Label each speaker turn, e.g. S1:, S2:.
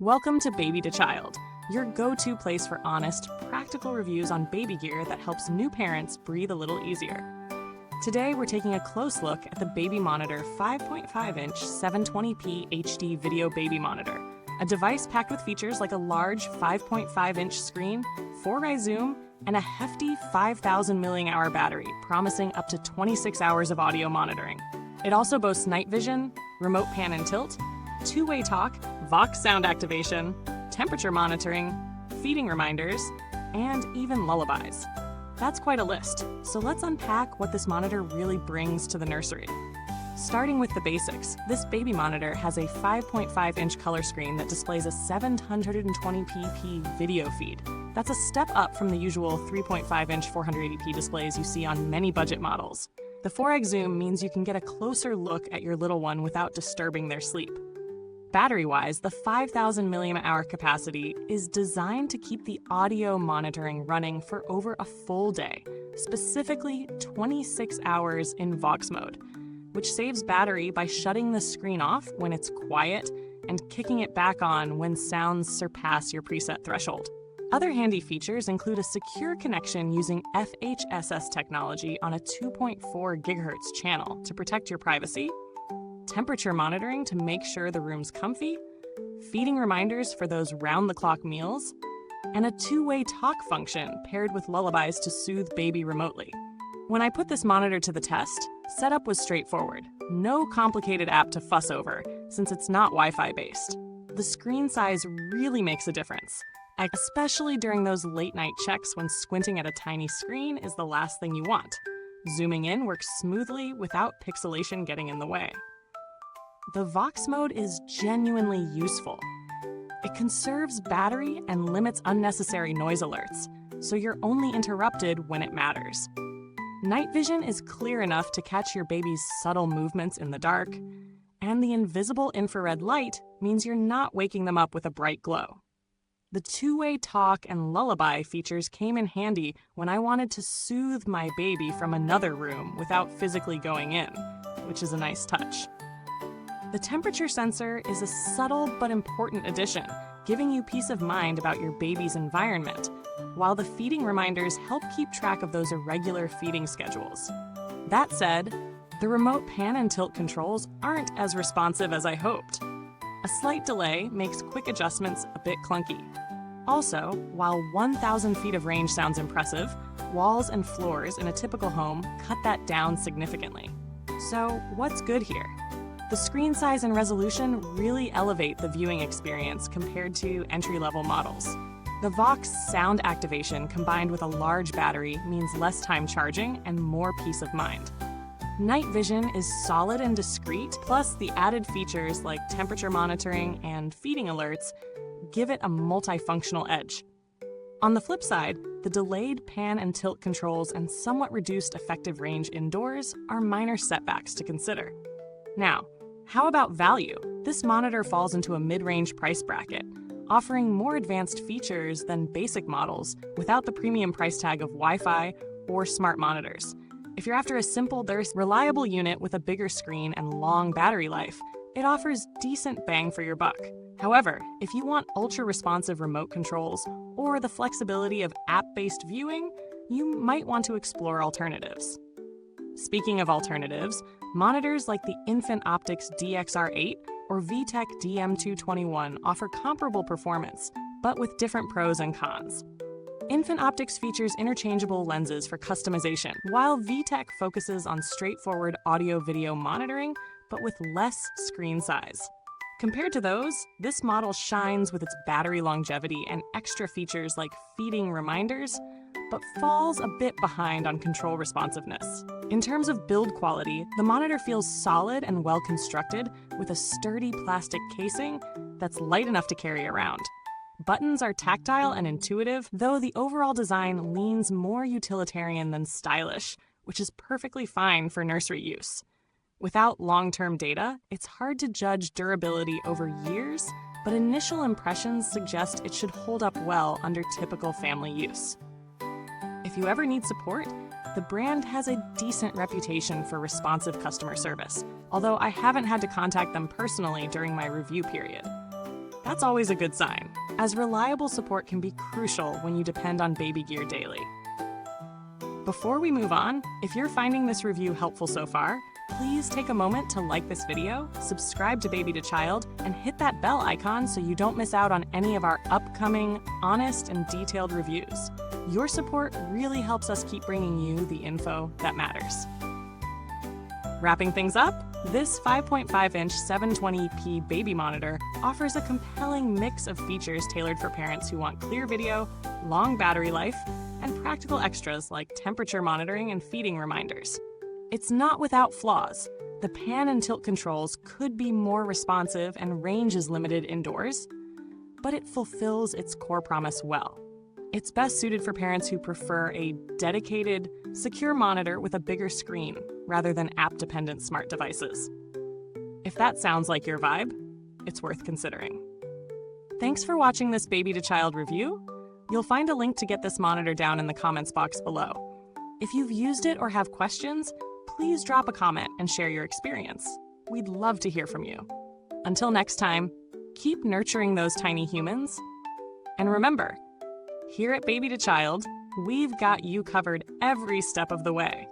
S1: Welcome to Baby to Child, your go-to place for honest, practical reviews on baby gear that helps new parents breathe a little easier. Today, we're taking a close look at the Baby Monitor 5.5-inch 720p HD video baby monitor, a device packed with features like a large 5.5-inch screen, 4-eye zoom, and a hefty 5,000 mAh battery, promising up to 26 hours of audio monitoring. It also boasts night vision, remote pan and tilt, two-way talk, Vox sound activation, temperature monitoring, feeding reminders, and even lullabies. That's quite a list, so let's unpack what this monitor really brings to the nursery. Starting with the basics, this baby monitor has a 5.5-inch color screen that displays a 720p video feed. That's a step up from the usual 3.5-inch 480p displays you see on many budget models. The 4x zoom means you can get a closer look at your little one without disturbing their sleep. Battery-wise, the 5,000 mAh capacity is designed to keep the audio monitoring running for over a full day, specifically 26 hours in Vox mode, which saves battery by shutting the screen off when it's quiet and kicking it back on when sounds surpass your preset threshold. Other handy features include a secure connection using FHSS technology on a 2.4 GHz channel to protect your privacy, temperature monitoring to make sure the room's comfy, feeding reminders for those round-the-clock meals, and a two-way talk function paired with lullabies to soothe baby remotely. When I put this monitor to the test, setup was straightforward. No complicated app to fuss over, since it's not Wi-Fi based. The screen size really makes a difference, especially during those late-night checks when squinting at a tiny screen is the last thing you want. Zooming in works smoothly without pixelation getting in the way. The Vox mode is genuinely useful. It conserves battery and limits unnecessary noise alerts, so you're only interrupted when it matters. Night vision is clear enough to catch your baby's subtle movements in the dark, and the invisible infrared light means you're not waking them up with a bright glow. The two-way talk and lullaby features came in handy when I wanted to soothe my baby from another room without physically going in, which is a nice touch. The temperature sensor is a subtle but important addition, giving you peace of mind about your baby's environment, while the feeding reminders help keep track of those irregular feeding schedules. That said, the remote pan and tilt controls aren't as responsive as I hoped. A slight delay makes quick adjustments a bit clunky. Also, while 1,000 feet of range sounds impressive, walls and floors in a typical home cut that down significantly. So, what's good here? The screen size and resolution really elevate the viewing experience compared to entry-level models. The Vox sound activation combined with a large battery means less time charging and more peace of mind. Night vision is solid and discreet, plus the added features like temperature monitoring and feeding alerts give it a multifunctional edge. On the flip side, the delayed pan and tilt controls and somewhat reduced effective range indoors are minor setbacks to consider. Now, how about value? This monitor falls into a mid-range price bracket, offering more advanced features than basic models without the premium price tag of Wi-Fi or smart monitors. If you're after a simple, reliable unit with a bigger screen and long battery life, it offers decent bang for your buck. However, if you want ultra-responsive remote controls or the flexibility of app-based viewing, you might want to explore alternatives. Speaking of alternatives, monitors like the Infant Optics DXR8 or VTech DM221 offer comparable performance, but with different pros and cons. Infant Optics features interchangeable lenses for customization, while VTech focuses on straightforward audio-video monitoring, but with less screen size. Compared to those, this model shines with its battery longevity and extra features like feeding reminders, but falls a bit behind on control responsiveness. In terms of build quality, the monitor feels solid and well constructed with a sturdy plastic casing that's light enough to carry around. Buttons are tactile and intuitive, though the overall design leans more utilitarian than stylish, which is perfectly fine for nursery use. Without long-term data, it's hard to judge durability over years, but initial impressions suggest it should hold up well under typical family use. If you ever need support, the brand has a decent reputation for responsive customer service, although I haven't had to contact them personally during my review period. That's always a good sign, as reliable support can be crucial when you depend on baby gear daily. Before we move on, if you're finding this review helpful so far, please take a moment to like this video, subscribe to Baby to Child, and hit that bell icon so you don't miss out on any of our upcoming, honest and detailed reviews. Your support really helps us keep bringing you the info that matters. Wrapping things up, this 5.5-inch 720p baby monitor offers a compelling mix of features tailored for parents who want clear video, long battery life, and practical extras like temperature monitoring and feeding reminders. It's not without flaws. The pan and tilt controls could be more responsive and range is limited indoors, but it fulfills its core promise well. It's best suited for parents who prefer a dedicated, secure monitor with a bigger screen rather than app-dependent smart devices. If that sounds like your vibe, it's worth considering. Thanks for watching this Baby to Child review. You'll find a link to get this monitor down in the comments box below. If you've used it or have questions, please drop a comment and share your experience. We'd love to hear from you. Until next time, keep nurturing those tiny humans. And remember, here at Baby to Child, we've got you covered every step of the way.